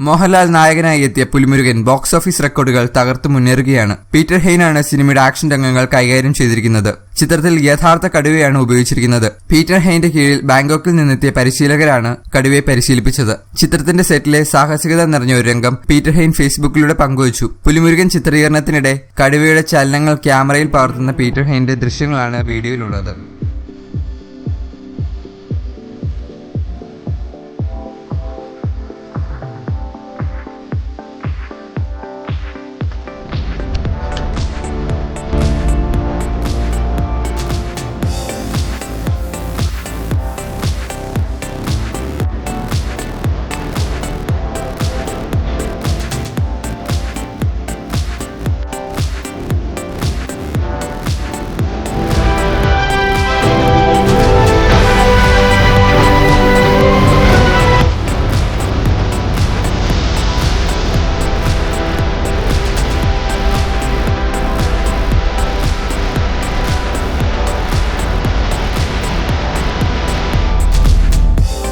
മോഹൻലാൽ നായകനായി എത്തിയ Pulimurugan box office റെക്കോർഡുകൾ തകർത്തു മുന്നേറുകയാണ്. പീറ്റർ ഹെയ്നാണ് സിനിമയുടെ ആക്ഷൻ രംഗങ്ങൾ കൈകാര്യം ചെയ്തിരിക്കുന്നത്. ചിത്രത്തിൽ യഥാർത്ഥ കടുവയാണ് ഉപയോഗിച്ചിരിക്കുന്നത്. പീറ്റർ ഹെയ്ന്റെ കീഴിൽ ബാങ്കോക്കിൽ നിന്നെത്തിയ പരിശീലകരാണ് കടുവയെ പരിശീലിപ്പിച്ചത്. ചിത്രത്തിന്റെ സെറ്റിലെ സാഹസികത നിറഞ്ഞ ഒരു രംഗം പീറ്റർ ഹെയ്ൻ ഫേസ്ബുക്കിലൂടെ പങ്കുവച്ചു. പുലിമുരുകൻ ചിത്രീകരണത്തിനിടെ കടുവയുടെ ചലനങ്ങൾ ക്യാമറയിൽ പകർത്തുന്ന പീറ്റർ ഹെയ്ന്റെ ദൃശ്യങ്ങളാണ് വീഡിയോയിലുള്ളത്.